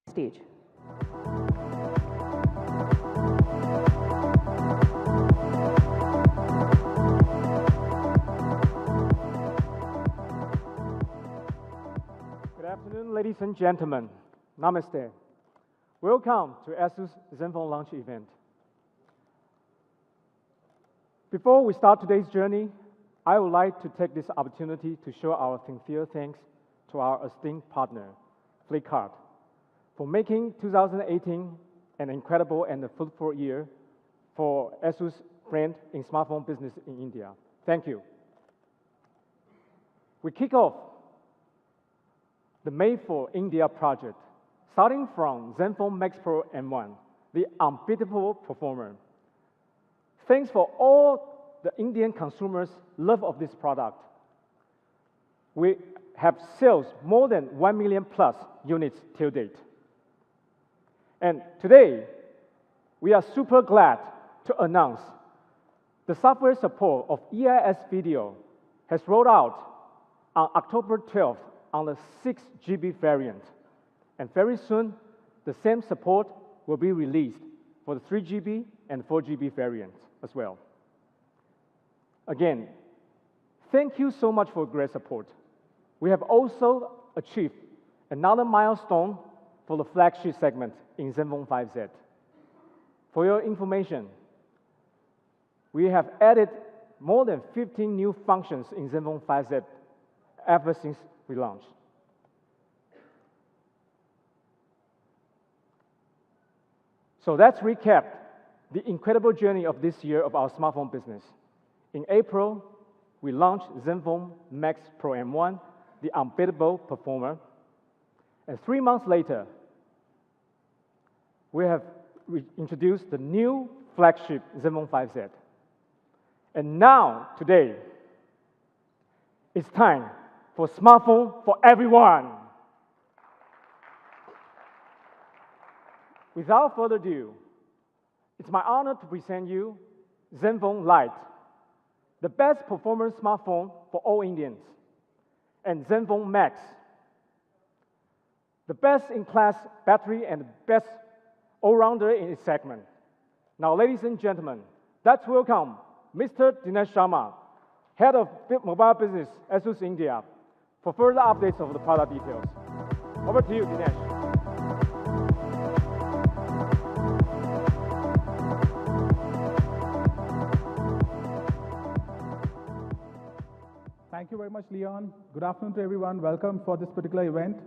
stage. Good afternoon, ladies and gentlemen. Namaste. Welcome to ASUS ZENFONE launch event. Before we start today's journey, I would like to take this opportunity to show our sincere thanks to our esteemed partner, Flipkart, for making 2018 an incredible and a fruitful year for ASUS brand in smartphone business in India. Thank you. We kick off the Made for India project, starting from ZENFONE Max Pro M1, the unbeatable performer. Thanks for all the Indian consumers' love of this product. We have sales more than 1 million plus units till date. And today, we are super glad to announce the software support of EIS video has rolled out on October 12th on the 6 GB variant. And very soon, the same support will be released for the 3 GB and 4 GB variants as well. Again, thank you so much for great support. We have also achieved another milestone for the flagship segment in ZENFONE 5Z. For your information, we have added more than 15 new functions in ZENFONE 5Z ever since we launched. So let's recap the incredible journey of this year of our smartphone business. In April, we launched ZENFONE Max Pro M1, the unbeatable performer. And 3 months later, we have introduced the new flagship ZENFONE 5Z. And now, today, it's time for smartphone for everyone. Without further ado, it's my honor to present you ZENFONE Lite, the best performance smartphone for all Indians, and ZENFONE Max, the best-in-class battery and the best all-rounder in its segment. Now, ladies and gentlemen, let's welcome Mr. Dinesh Sharma, Head of Mobile Business, ASUS India, for further updates of the product details. Over to you, Dinesh. Thank you very much, Leon. Good afternoon to everyone. Welcome for this particular event.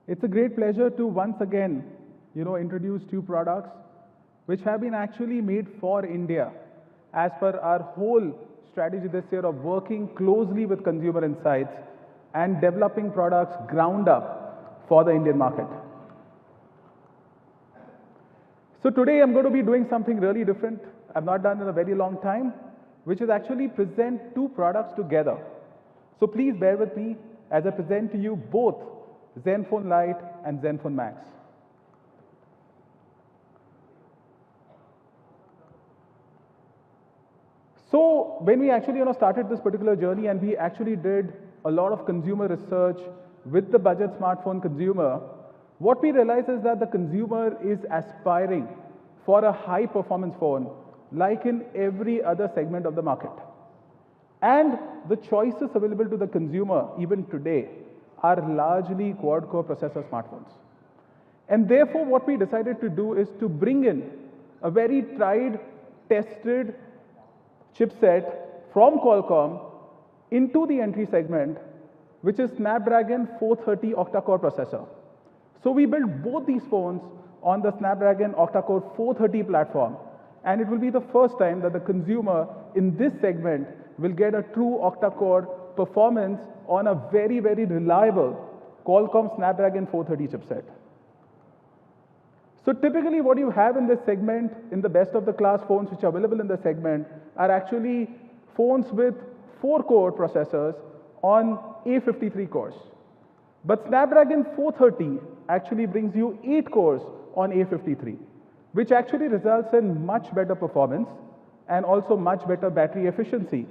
It's a great pleasure to once again, introduce 2 products which have been actually made for India as per our whole strategy this year of working closely with consumer insights and developing products ground up for the Indian market. So today I'm going to be doing something really different I've not done in a very long time, which is actually present 2 products together. So please bear with me as I present to you both ZENFONE Lite and ZENFONE Max. So when we actually started this particular journey, and we actually did a lot of consumer research with the budget smartphone consumer, what we realized is that the consumer is aspiring for a high performance phone like in every other segment of the market. And the choices available to the consumer even today are largely quad-core processor smartphones. And therefore, what we decided to do is to bring in a very tried, tested chipset from Qualcomm into the entry segment, which is Snapdragon 430 octa-core processor. So we built both these phones on the Snapdragon octa-core 430 platform, and it will be the first time that the consumer in this segment will get a true octa-core performance on a very, very reliable Qualcomm Snapdragon 430 chipset. So typically what you have in this segment, in the best of the class phones which are available in the segment, are actually phones with 4-core processors on A53 cores. But Snapdragon 430 actually brings you 8 cores on A53, which actually results in much better performance and also much better battery efficiency,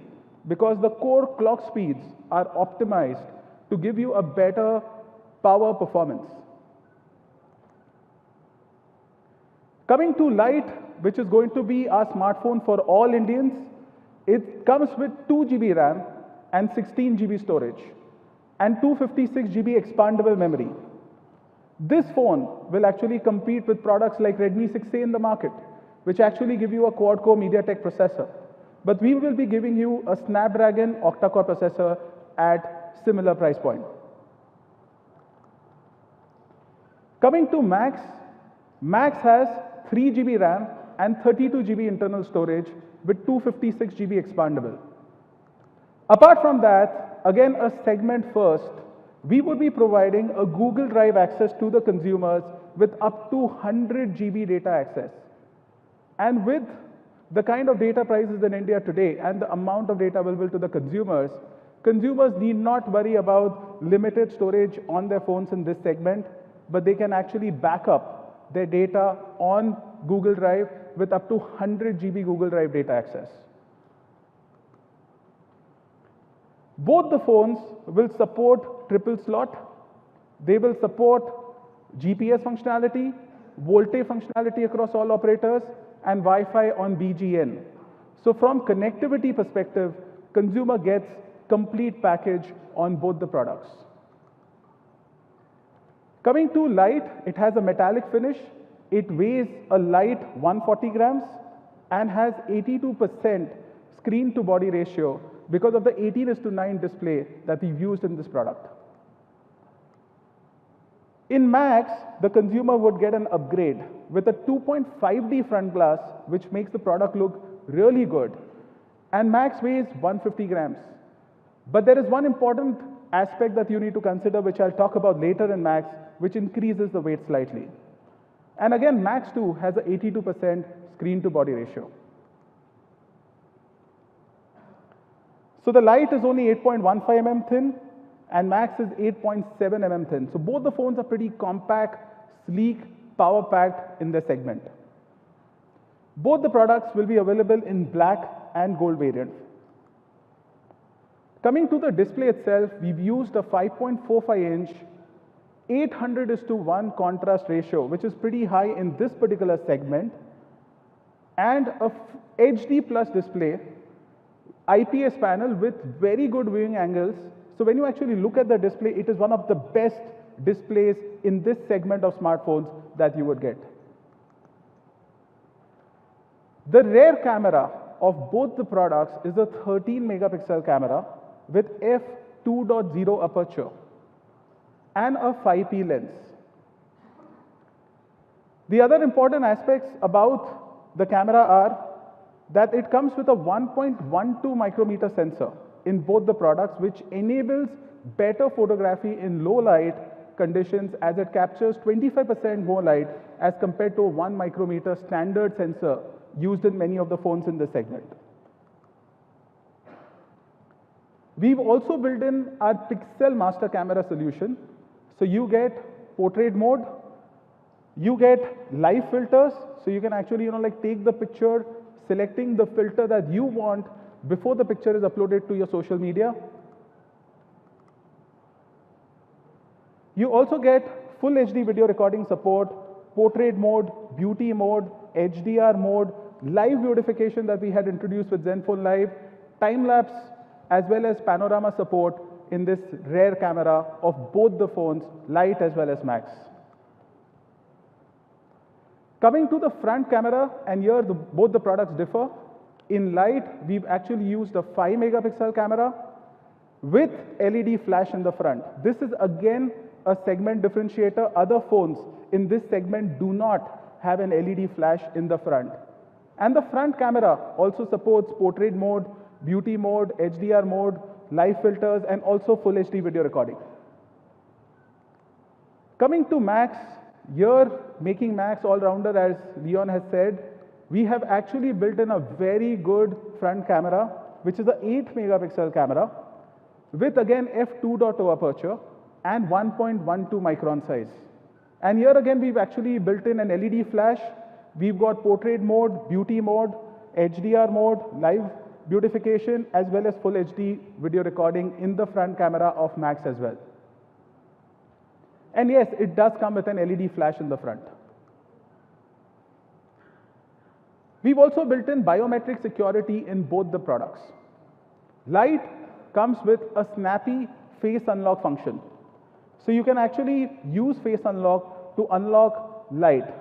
because the core clock speeds are optimized to give you a better power performance. Coming to Lite, which is going to be our smartphone for all Indians, it comes with 2 GB RAM and 16 GB storage and 256 GB expandable memory. This phone will actually compete with products like Redmi 6A in the market, which actually give you a quad-core MediaTek processor. But we will be giving you a Snapdragon octa-core processor at similar price point. Coming to Max, Max has 3 GB RAM and 32 GB internal storage with 256 GB expandable. Apart from that, again a segment first, we would be providing a Google Drive access to the consumers with up to 100 GB data access. And with the kind of data prices in India today and the amount of data available to the consumers, consumers need not worry about limited storage on their phones in this segment, but they can actually back up their data on Google Drive with up to 100 GB Google Drive data access. Both the phones will support triple slot. They will support GPS functionality, VoLTE functionality across all operators, and Wi-Fi on BGN. So from connectivity perspective, consumer gets complete package on both the products. Coming to Lite, it has a metallic finish. It weighs a light 140 grams and has 82% screen to body ratio because of the 18:9 display that we've used in this product. In Max, the consumer would get an upgrade with a 2.5D front glass, which makes the product look really good. And Max weighs 150 grams. But there is one important aspect that you need to consider, which I'll talk about later in Max, which increases the weight slightly. And again, Max 2 has an 82% screen to body ratio. So the Lite is only 8.15 mm thin, and Max is 8.7 mm thin. So both the phones are pretty compact, sleek, power-packed in their segment. Both the products will be available in black and gold variant. Coming to the display itself, we've used a 5.45-inch 800:1 contrast ratio, which is pretty high in this particular segment, and a HD plus display, IPS panel with very good viewing angles. So when you actually look at the display, it is one of the best displays in this segment of smartphones that you would get. The rear camera of both the products is a 13 megapixel camera with f2.0 aperture and a 5P lens. The other important aspects about the camera are that it comes with a 1.12 micrometer sensor in both the products, which enables better photography in low light conditions as it captures 25% more light as compared to a 1 micrometer standard sensor used in many of the phones in this segment. We've also built in our Pixel Master Camera solution. So you get portrait mode, you get live filters, so you can actually take the picture, selecting the filter that you want before the picture is uploaded to your social media. You also get full HD video recording support, portrait mode, beauty mode, HDR mode, live beautification that we had introduced with ZenFone Live, time-lapse, as well as panorama support in this rear camera of both the phones, Lite as well as Max. Coming to the front camera, and here both the products differ. In Lite, we've actually used a 5 megapixel camera with LED flash in the front. This is again a segment differentiator. Other phones in this segment do not have an LED flash in the front. And the front camera also supports portrait mode, beauty mode, HDR mode, live filters, and also full HD video recording. Coming to Max, here making Max all-rounder, as Leon has said, we have actually built in a very good front camera, which is an 8 megapixel camera with again f2.0 aperture and 1.12 micron size. And here again we've actually built in an LED flash. We've got portrait mode, beauty mode, HDR mode, live beautification, as well as full HD video recording in the front camera of Max as well. And yes, it does come with an LED flash in the front. We've also built in biometric security in both the products. Lite comes with a snappy face unlock function. So you can actually use face unlock to unlock Lite.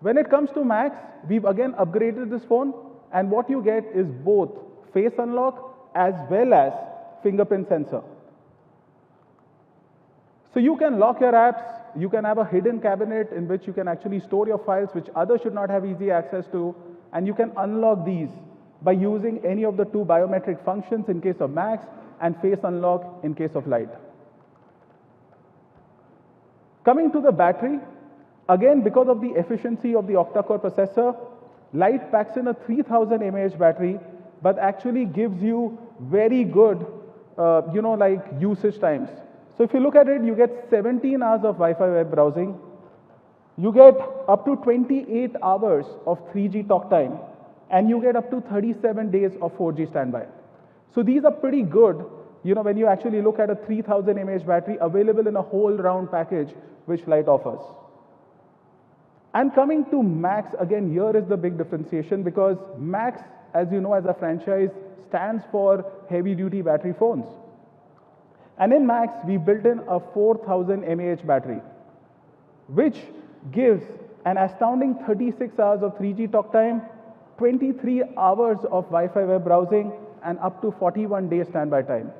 When it comes to Max, we've again upgraded this phone, and what you get is both face unlock as well as fingerprint sensor. So you can lock your apps, you can have a hidden cabinet in which you can actually store your files which others should not have easy access to, and you can unlock these by using any of the two biometric functions in case of Max and face unlock in case of Lite. Coming to the battery, again because of the efficiency of the octa-core processor, Lite packs in a 3000 mAh battery but actually gives you very good like usage times. So if you look at it, you get 17 hours of Wi-Fi web browsing, you get up to 28 hours of 3G talk time, and you get up to 37 days of 4G standby. So these are pretty good, when you actually look at a 3000 mAh battery available in a whole round package which Lite offers. And coming to Max, again, here is the big differentiation because Max, as you know, as a franchise, stands for heavy-duty battery phones. And in Max, we built in a 4000 mAh battery, which gives an astounding 36 hours of 3G talk time, 23 hours of Wi-Fi web browsing, and up to 41 days standby time.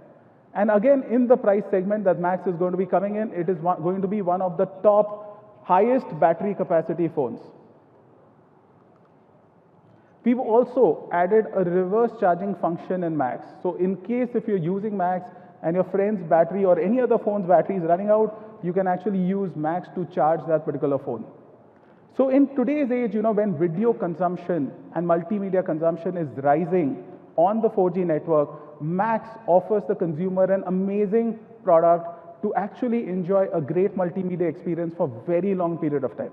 And again, in the price segment that Max is going to be coming in, it is going to be one of the top highest battery capacity phones. We've also added a reverse charging function in Max. So in case if you're using Max and your friend's battery or any other phone's battery is running out, you can actually use Max to charge that particular phone. So in today's age, when video consumption and multimedia consumption is rising on the 4G network, Max offers the consumer an amazing product to actually enjoy a great multimedia experience for a very long period of time.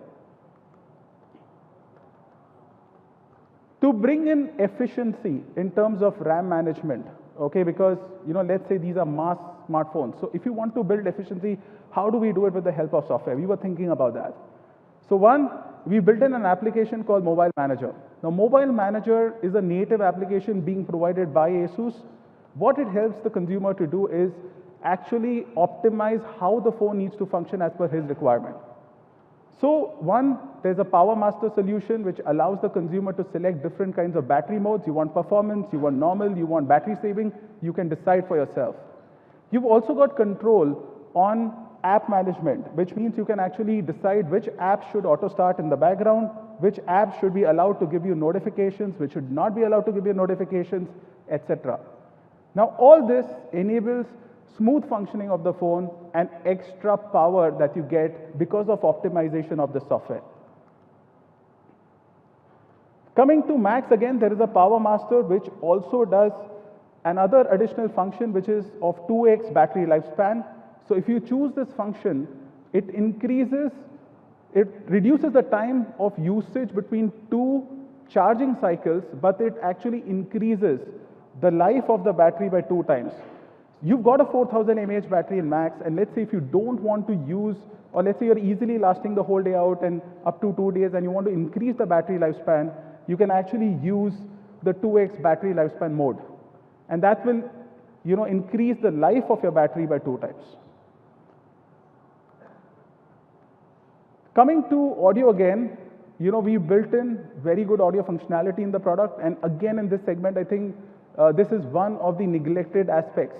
To bring in efficiency in terms of RAM management, okay, because let's say these are mass smartphones. So if you want to build efficiency, how do we do it with the help of software? We were thinking about that. So one, we built in an application called Mobile Manager. Now Mobile Manager is a native application being provided by ASUS. What it helps the consumer to do is actually optimize how the phone needs to function as per his requirement. So one, there's a Power Master solution which allows the consumer to select different kinds of battery modes. You want performance, you want normal, you want battery saving, you can decide for yourself. You've also got control on app management, which means you can actually decide which apps should auto start in the background, which apps should be allowed to give you notifications, which should not be allowed to give you notifications, etc. Now all this enables smooth functioning of the phone and extra power that you get because of optimization of the software. Coming to Max, again, there is a Power Master which also does another additional function which is of 2x battery lifespan. So if you choose this function, it reduces the time of usage between two charging cycles, but it actually increases the life of the battery by 2 times. You've got a 4000 mAh battery in Max, and let's say if you don't want to use, or let's say you're easily lasting the whole day out and up to 2 days and you want to increase the battery lifespan, you can actually use the 2x battery lifespan mode. And that will, increase the life of your battery by 2 times. Coming to audio again, we built in very good audio functionality in the product, and again in this segment, I think this is one of the neglected aspects.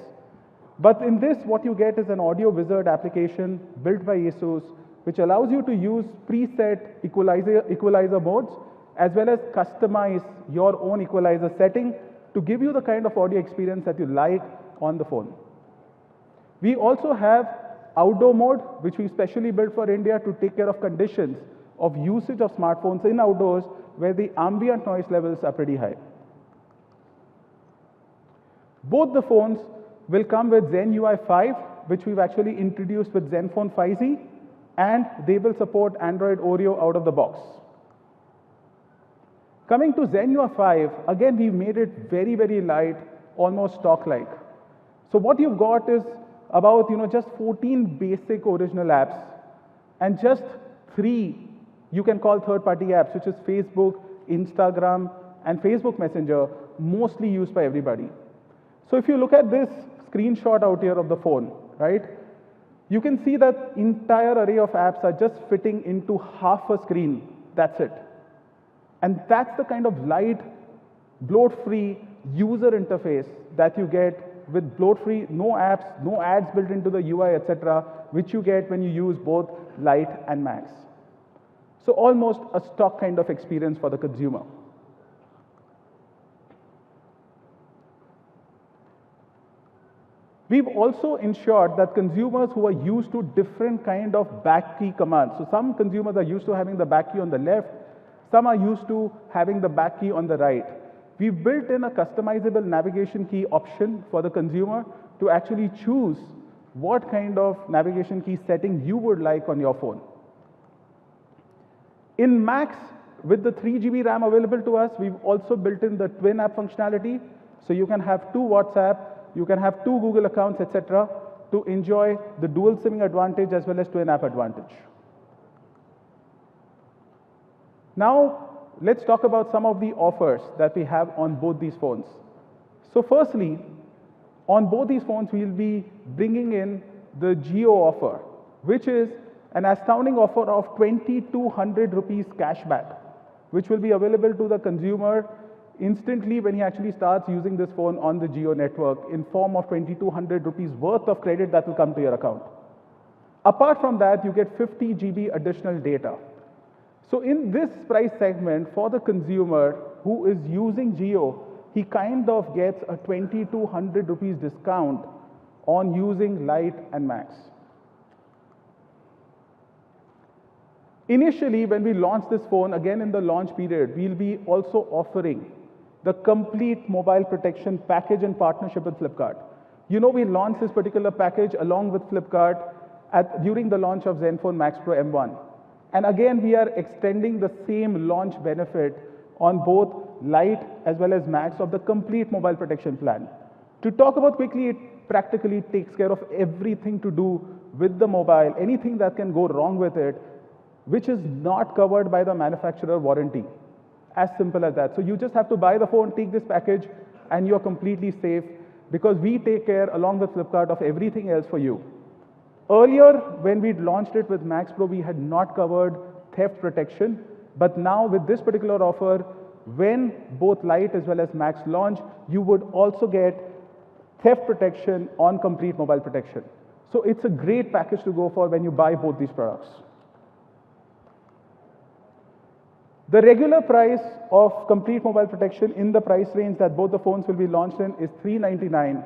But in this, what you get is an audio wizard application built by ASUS, which allows you to use preset equalizer modes, as well as customize your own equalizer setting to give you the kind of audio experience that you like on the phone. We also have outdoor mode, which we specially built for India to take care of conditions of usage of smartphones in outdoors where the ambient noise levels are pretty high. Both the phones will come with Zen UI 5, which we've actually introduced with ZenFone 5Z, and they will support Android Oreo out of the box. Coming to Zen UI 5, again, we've made it very, very light, almost stock-like. So what you've got is about, just 14 basic original apps, and just 3 you can call third-party apps, which is Facebook, Instagram, and Facebook Messenger, mostly used by everybody. So if you look at this screenshot out here of the phone, right, you can see that entire array of apps are just fitting into half a screen. That's it. And that's the kind of light, bloat-free user interface that you get with bloat-free, no apps, no ads built into the UI, etc., which you get when you use both Lite and Max. So almost a stock kind of experience for the consumer. We've also ensured that consumers who are used to different kind of back key commands, so some consumers are used to having the back key on the left, some are used to having the back key on the right. We've built in a customizable navigation key option for the consumer to actually choose what kind of navigation key setting you would like on your phone. In Max, with the 3 GB RAM available to us, we've also built in the twin app functionality, so you can have 2 WhatsApp, you can have 2 Google accounts, etc., to enjoy the dual SIMing advantage as well as twin app advantage. Now, let's talk about some of the offers that we have on both these phones. So firstly, on both these phones, we'll be bringing in the Jio offer, which is an astounding offer of 2,200 rupees cashback, which will be available to the consumer instantly when he actually starts using this phone on the Jio network in form of 2,200 rupees worth of credit that will come to your account. Apart from that, you get 50 GB additional data. So in this price segment, for the consumer who is using Jio, he kind of gets a 2,200 rupees discount on using Lite and Max. Initially, when we launched this phone, again in the launch period, we'll be also offering the complete mobile protection package in partnership with Flipkart. You know, we launched this particular package along with Flipkart during the launch of ZenFone Max Pro M1. And again, we are extending the same launch benefit on both Lite as well as Max of the complete mobile protection plan. To talk about quickly, it practically takes care of everything to do with the mobile, anything that can go wrong with it, which is not covered by the manufacturer warranty. As simple as that. So you just have to buy the phone, take this package, and you're completely safe because we take care, along with Flipkart, of everything else for you. Earlier, when we launched it with Max Pro, we had not covered theft protection. But now with this particular offer, when both Lite as well as Max launch, you would also get theft protection on complete mobile protection. So it's a great package to go for when you buy both these products. The regular price of complete mobile protection in the price range that both the phones will be launched in is $399,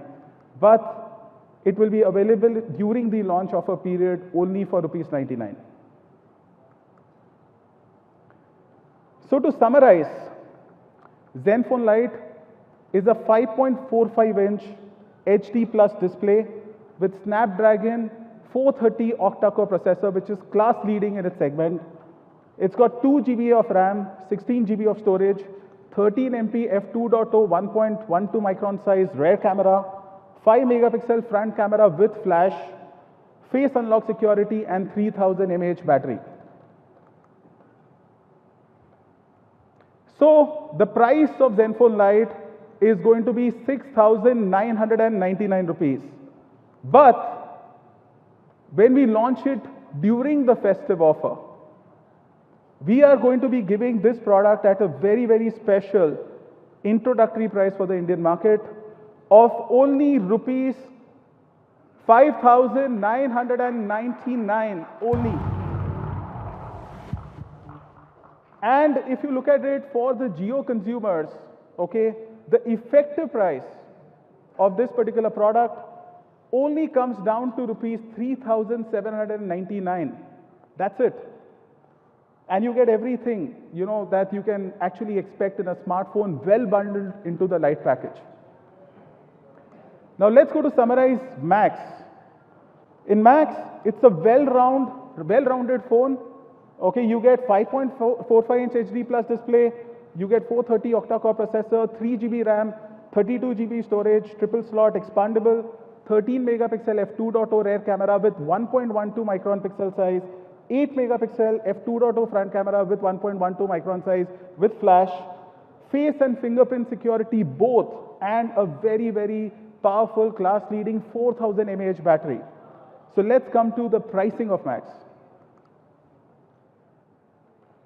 but it will be available during the launch offer period only for ₹99. So to summarize, ZenFone Lite is a 5.45-inch HD Plus display with Snapdragon 430 octa-core processor, which is class leading in its segment. It's got 2 GB of RAM, 16 GB of storage, 13 MP f2.0 1.12 micron size rear camera, 5 megapixel front camera with flash, face unlock security, and 3000 mAh battery. So the price of ZenFone Lite is going to be 6,999 rupees. But when we launch it during the festive offer, we are going to be giving this product at a very, very special introductory price for the Indian market of only rupees 5,999 only. And if you look at it for the Jio consumers, okay, the effective price of this particular product only comes down to rupees 3,799. That's it. And you get everything, you know, that you can actually expect in a smartphone well bundled into the Lite package. Now let's go to summarize Max. In Max, it's a well-rounded phone. Okay, you get 5.45-inch HD Plus display, you get 430 octa-core processor, 3 GB RAM, 32 GB storage, triple slot, expandable, 13 megapixel f2.0 rear camera with 1.12 micron pixel size, 8 megapixel f2.0 front camera with 1.12 micron size with flash, face and fingerprint security both, and a very, very powerful class-leading 4000 mAh battery. So let's come to the pricing of Max.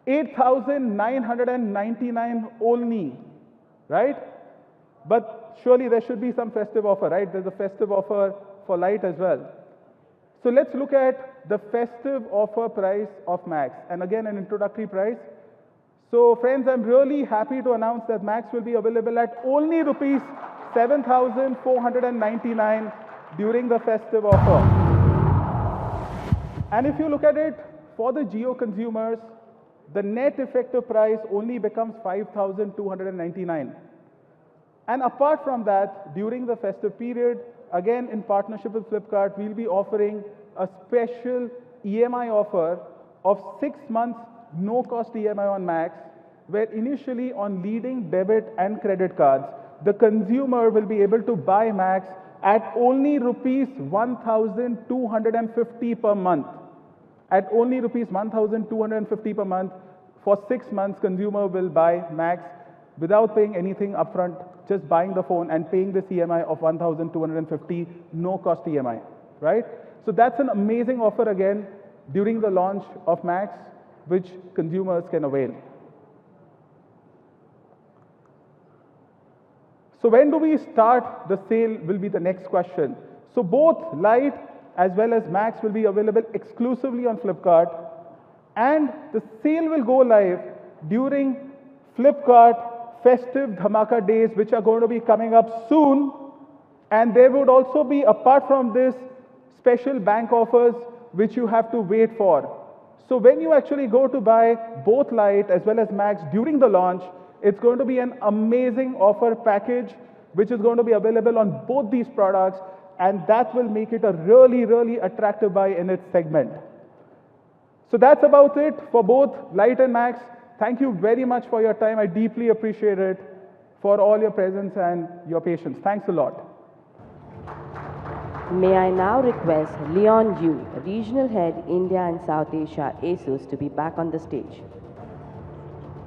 8,999 only, right? But surely there should be some festive offer, right? There's a festive offer for Lite as well. So let's look at the festive offer price of Max, and again an introductory price. So friends, I'm really happy to announce that Max will be available at only rupees 7,499 during the festive offer. And if you look at it, for the Jio consumers, the net effective price only becomes 5,299. And apart from that, during the festive period, again in partnership with Flipkart, we'll be offering a special EMI offer of 6 months no-cost EMI on Max, where initially on leading debit and credit cards, the consumer will be able to buy Max at only rupees 1,250 per month. At only rupees 1,250 per month, for 6 months, consumer will buy Max without paying anything upfront, just buying the phone and paying this EMI of 1,250, no cost EMI, right? So that's an amazing offer again during the launch of Max, which consumers can avail. So when do we start the sale will be the next question. So both Lite as well as Max will be available exclusively on Flipkart, and the sale will go live during Flipkart festive Dhamaka days, which are going to be coming up soon. And there would also be, apart from this, special bank offers which you have to wait for. So when you actually go to buy both Lite as well as Max during the launch, it's going to be an amazing offer package which is going to be available on both these products, and that will make it a really, really attractive buy in its segment. So that's about it for both Lite and Max. Thank you very much for your time. I deeply appreciate it, for all your presence and your patience. Thanks a lot. May I now request Leon Yu, Regional Head, India and South Asia, ASUS, to be back on the stage.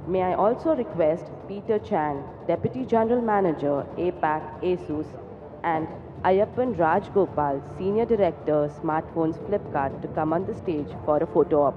May I also request Peter Chan, Deputy General Manager, APAC, ASUS, and Ayappan Rajgopal, Senior Director, Smartphones, Flipkart, to come on the stage for a photo op.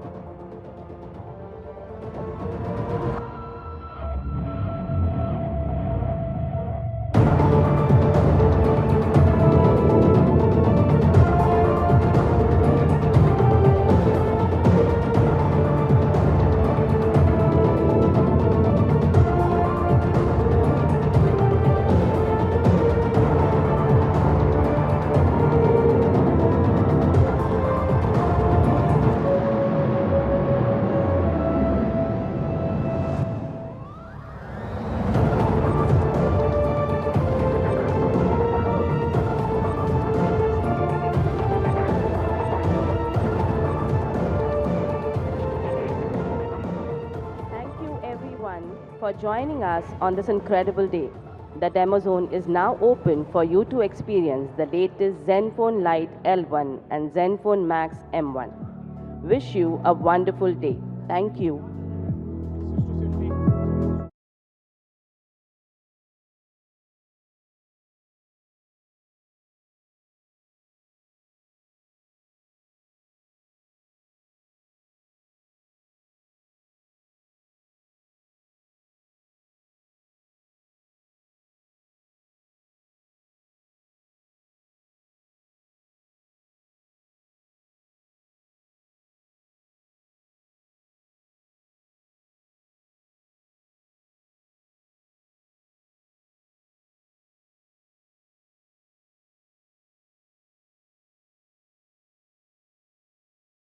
For joining us on this incredible day. The demo zone is now open for you to experience the latest ZenFone Lite L1 and ZenFone Max M1. Wish you a wonderful day. Thank you.